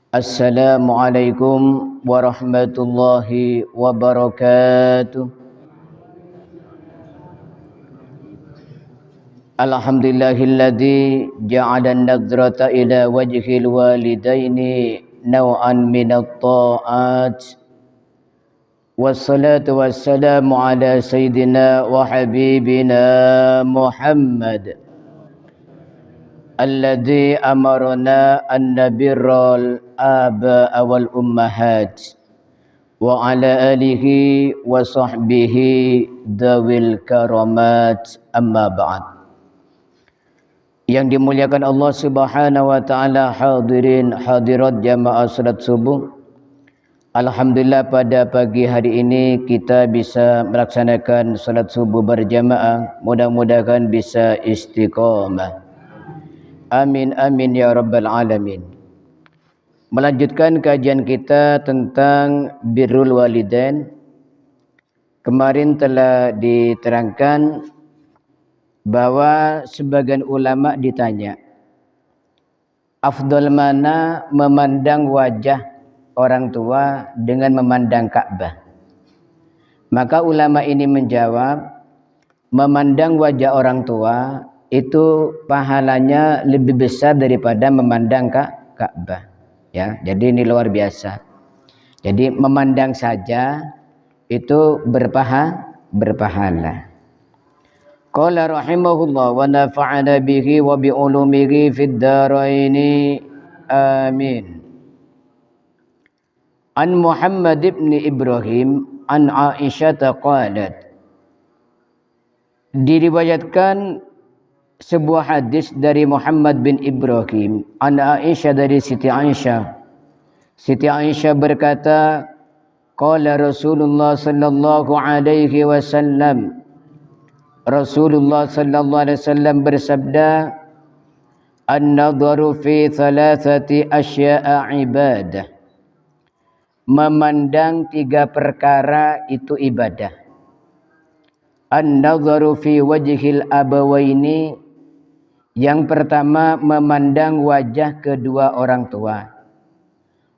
Assalamualaikum warahmatullahi wabarakatuh. Alhamdulillahilladzi ja'ala an-nadrata ila wajhil walidaini naw'an minat ta'at. Wassalatu wassalamu ala sayyidina wa habibina Muhammad alladzi amarna an nabirral aba'a wal ummahat wa ala alihi wa sahbihi dawil karamat, amma ba'd. Yang dimuliakan Allah Subhanahu wa taala, hadirin hadirat jamaah salat subuh. Alhamdulillah pada pagi hari ini kita bisa melaksanakan salat subuh berjamaah. Mudah-mudahan bisa istiqamah. Amin amin ya rabbal alamin. Melanjutkan kajian kita tentang birrul walidain. Kemarin telah diterangkan bahwa sebagian ulama ditanya, afdal mana memandang wajah orang tua dengan memandang Ka'bah? Maka ulama ini menjawab, memandang wajah orang tua itu pahalanya lebih besar daripada memandang Ka'bah. Ya, jadi ini luar biasa. Jadi memandang saja itu berpahala. Qala rahimahullah wa nafa'ana bihi wa bi ulumihi fid dharaini amin. An Muhammad ibn Ibrahim an Aisyah qalat, diriwayatkan sebuah hadis dari Muhammad bin Ibrahim an Aisyah, dari Siti Aisyah. Siti Aisyah berkata, qala Rasulullah sallallahu alaihi wasallam, Rasulullah sallallahu alaihi wasallam bersabda, an-nadharu fi thalathati asya'a ibadah. Memandang tiga perkara itu ibadah. An-nadharu fi wajhil abawaini, yang pertama memandang wajah kedua orang tua.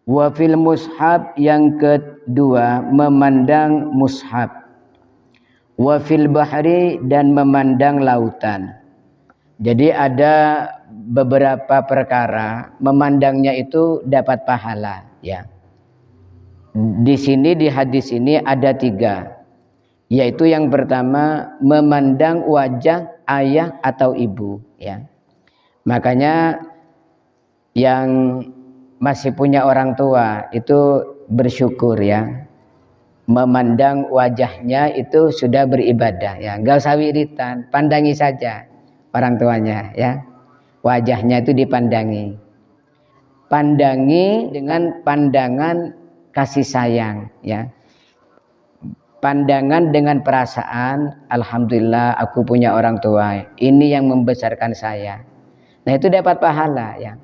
Wa fil mushab, yang kedua memandang mushab. Wa fil bahri, dan memandang lautan. Jadi ada beberapa perkara memandangnya itu dapat pahala, ya. Di sini di hadis ini ada tiga, yaitu yang pertama memandang wajah ayah atau ibu, ya. Makanya yang masih punya orang tua itu bersyukur, ya. Memandang wajahnya itu sudah beribadah, ya. Enggak usah wiritan, pandangi saja orang tuanya, ya. Wajahnya itu dipandangi. Pandangi dengan pandangan kasih sayang, ya. Pandangan dengan perasaan, alhamdulillah aku punya orang tua, ini yang membesarkan saya. Nah, itu dapat pahala, ya.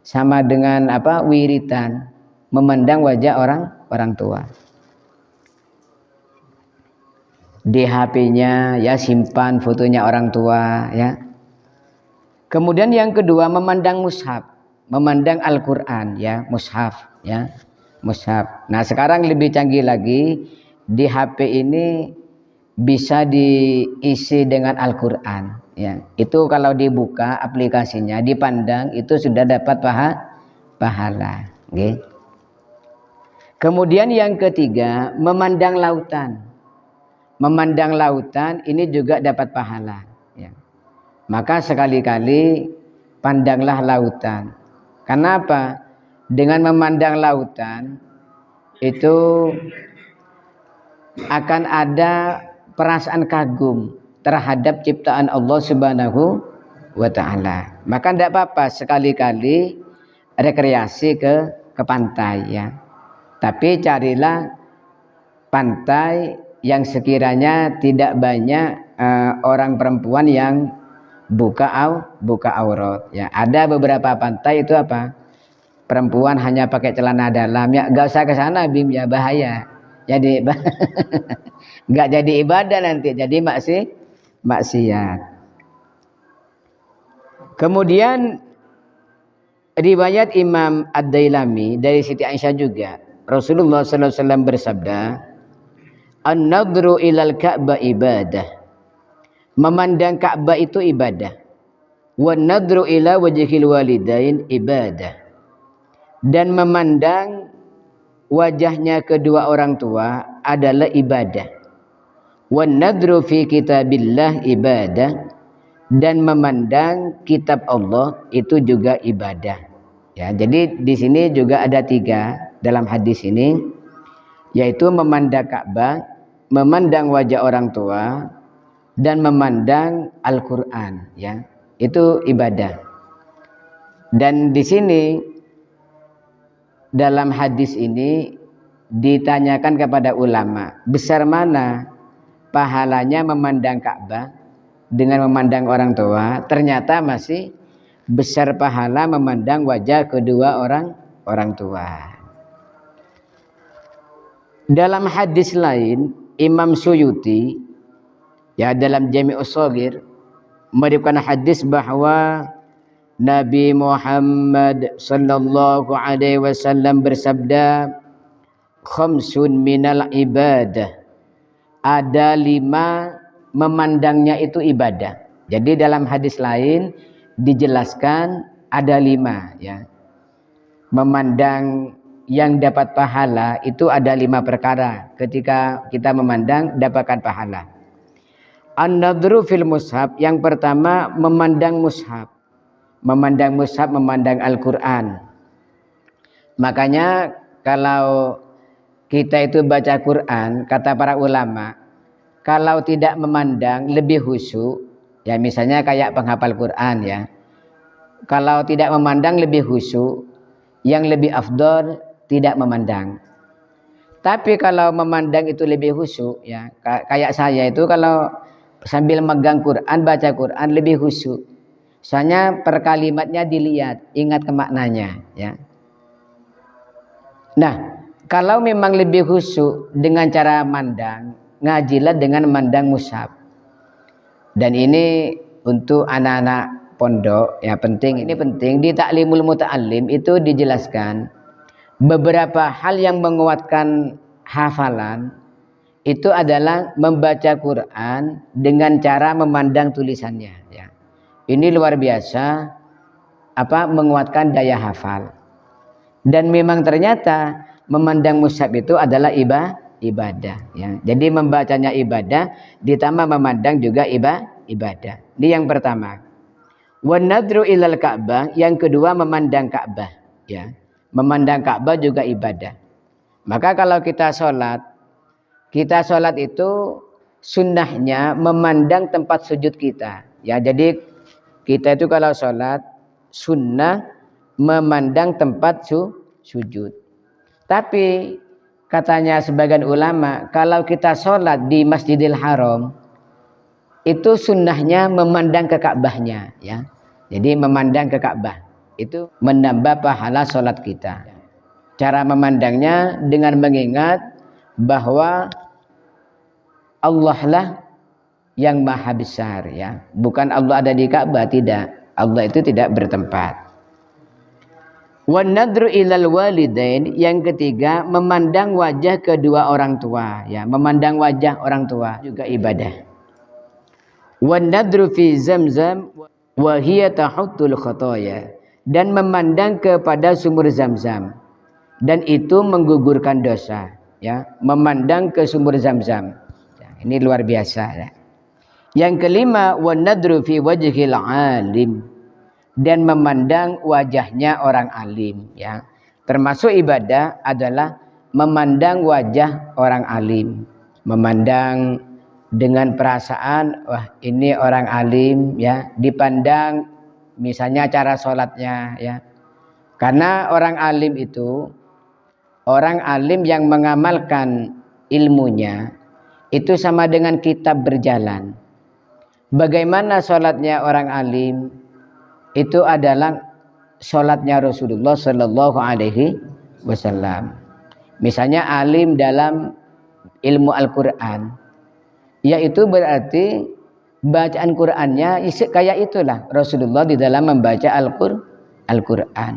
Sama dengan apa? Wiritan, memandang wajah orang tua. Di HP-nya, ya, simpan fotonya orang tua, ya. Kemudian yang kedua memandang mushaf, memandang Al-Qur'an, ya, mushaf, ya. Mushaf. Nah, sekarang lebih canggih lagi, di HP ini bisa diisi dengan Al-Qur'an, ya. Itu kalau dibuka aplikasinya, dipandang, itu sudah dapat pahala, okay. Kemudian yang ketiga memandang lautan. Memandang lautan ini juga dapat pahala, ya. Maka sekali-kali pandanglah lautan. Kenapa? Dengan memandang lautan itu akan ada perasaan kagum terhadap ciptaan Allah Subhanahu wa taala. Maka tidak apa-apa sekali-kali rekreasi ke pantai, ya. Tapi carilah pantai yang sekiranya tidak banyak orang perempuan yang buka aurat, ya. Ada beberapa pantai itu apa? Perempuan hanya pakai celana dalam, ya. Enggak usah ke sana, Bim, ya, bahaya. Jadi enggak jadi ibadah nanti, jadi maksiat. Kemudian Riwayat Imam Ad-Dailami dari Siti Aisyah juga, Rasulullah sallallahu alaihi wasallam bersabda, "An-nadhru ilal Ka'bah ibadah." Memandang Ka'bah itu ibadah. Wan nadhru ila wajhil walidain ibadah. Dan memandang wajahnya kedua orang tua adalah ibadah. Wan nadhru fi kitabillah ibadah. Dan memandang kitab Allah itu juga ibadah. Ya, jadi di sini juga ada 3 dalam hadis ini, yaitu memandang Ka'bah, memandang wajah orang tua, dan memandang Al-Quran. Ya, itu ibadah. Dan di sini dalam hadis ini ditanyakan kepada ulama, besar mana pahalanya memandang Ka'bah dengan memandang orang tua? Ternyata masih besar pahala memandang wajah kedua orang tua. Dalam hadis lain, Imam Suyuti ya dalam Jami'us Shaghir meriwayatkan hadis bahwa Nabi Muhammad sallallahu alaihi wasallam bersabda, "Khamsun minal ibadah." Ada 5 memandangnya itu ibadah. Jadi dalam hadis lain dijelaskan ada 5 ya. Memandang yang dapat pahala itu ada 5 perkara. Ketika kita memandang dapatkan pahala. An-nadhru fil mushaf, yang pertama memandang mushaf. Memandang mushaf, memandang Al-Qur'an. Makanya kalau kita itu baca Quran, kata para ulama, kalau tidak memandang lebih khusyuk, ya misalnya kayak penghafal Quran ya. Kalau tidak memandang lebih khusyuk, yang lebih afdol tidak memandang. Tapi kalau memandang itu lebih khusyuk ya, kayak saya itu kalau sambil megang Quran, baca Quran lebih khusyuk. Soalnya per kalimatnya dilihat, ingat ke maknanya ya. Nah, kalau memang lebih khusyuk dengan cara mandang, ngajilah dengan memandang mushaf. Dan ini untuk anak-anak pondok ya penting, ini penting di Ta'limul Muta'allim itu dijelaskan beberapa hal yang menguatkan hafalan itu adalah membaca Quran dengan cara memandang tulisannya ya. Ini luar biasa menguatkan daya hafal. Dan memang ternyata memandang mushaf itu adalah ibadah ya. Jadi membacanya ibadah ditambah memandang juga ibadah. Ini yang pertama. Wan nadru ilal Ka'bah, yang kedua memandang Ka'bah ya. Memandang Ka'bah juga ibadah. Maka kalau kita sholat itu sunnahnya memandang tempat sujud kita ya. Jadi kita itu kalau sholat sunnah memandang tempat sujud. Tapi katanya sebagian ulama, kalau kita sholat di Masjidil Haram, itu sunnahnya memandang ke Ka'bahnya ya. Jadi memandang ke Ka'bah itu menambah pahala sholat kita. Cara memandangnya dengan mengingat bahwa Allah lah yang maha besar ya. Bukan Allah ada di Ka'bah, tidak. Allah itu tidak bertempat. Wan nadru ilal walidain, yang ketiga memandang wajah kedua orang tua ya. Memandang wajah orang tua juga ibadah. Wan nadru fi Zamzam wa hiya tahuttul khotoya, dan memandang kepada sumur Zamzam dan itu menggugurkan dosa ya. Memandang ke sumur Zamzam ya, ini luar biasa ya. Yang kelima, wan nadru fi wajhil alim, dan memandang wajahnya orang alim ya. Termasuk ibadah adalah memandang wajah orang alim, memandang dengan perasaan wah ini orang alim ya, dipandang misalnya cara sholatnya ya. Karena orang alim itu orang alim yang mengamalkan ilmunya itu sama dengan kitab berjalan. Bagaimana sholatnya orang alim? Itu adalah sholatnya Rasulullah Sallallahu Alaihi Wasallam. Misalnya alim dalam ilmu Al-Quran, yaitu berarti bacaan Qurannya kayak itulah Rasulullah di dalam membaca Al-Quran.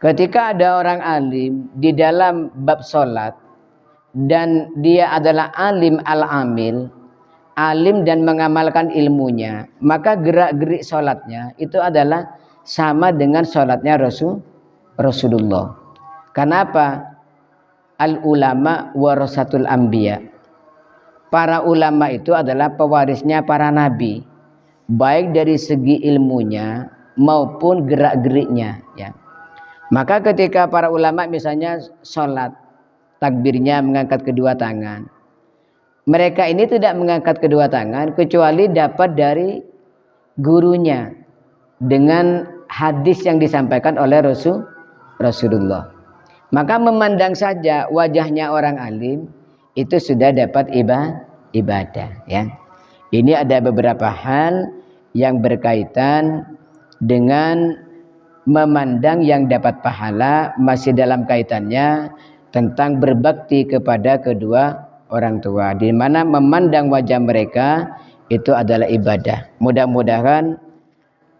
Ketika ada orang alim di dalam bab sholat dan dia adalah alim al-amil, alim dan mengamalkan ilmunya, maka gerak-gerik sholatnya itu adalah sama dengan sholatnya Rasulullah. Kenapa? Al-ulama warasatul anbiya. Para ulama itu adalah pewarisnya para nabi, baik dari segi ilmunya maupun gerak-geriknya, ya. Maka ketika para ulama misalnya sholat, takbirnya mengangkat kedua tangan, mereka ini tidak mengangkat kedua tangan kecuali dapat dari gurunya dengan hadis yang disampaikan oleh Rasulullah. Maka memandang saja wajahnya orang alim itu sudah dapat ibadah, ya. Ini ada beberapa hal yang berkaitan dengan memandang yang dapat pahala, masih dalam kaitannya tentang berbakti kepada kedua orang tua, di mana memandang wajah mereka itu adalah ibadah. Mudah-mudahan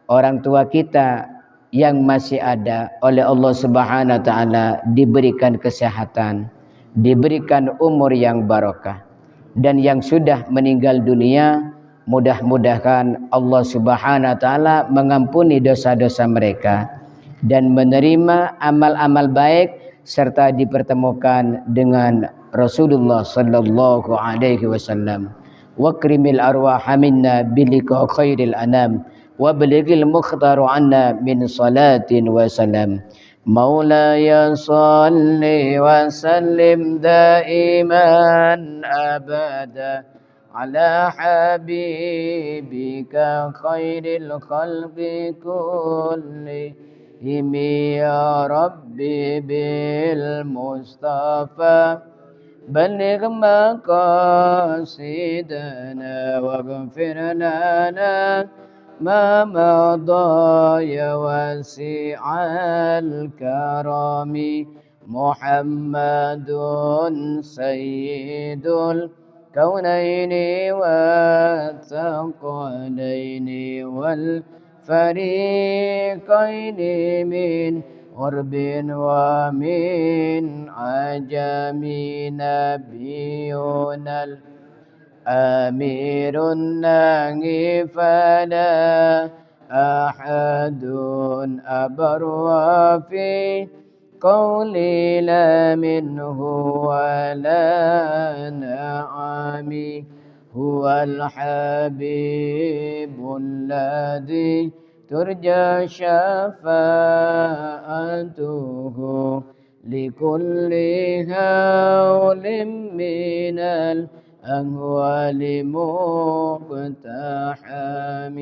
orang tua kita yang masih ada oleh Allah Subhanahu wa taala diberikan kesehatan, diberikan umur yang barokah, dan yang sudah meninggal dunia mudah-mudahan Allah Subhanahu wa taala mengampuni dosa-dosa mereka dan menerima amal-amal baik serta dipertemukan dengan Rasulullah sallallahu alaihi wasallam. Wakrimil arwah minna bilika khairil anam wa balighil mukhtar anna min salatin wa salam. Maulaya salli wa sallim daiman abada على حبيبك خير الخلق كلهم يا ربي بالمصطفى بلغ مقاصدنا واغفر لنا ما مضى يا واسع الكرم محمد سيد الكونين والثقلين والفريقين من قرب ومن عجم نبينا الأمير النهي فلا أحد أبر في قولي لا منه ولا نعمي هو الحبيب الذي ترجى شفاعته لكل هول من الأهوال مقتحم.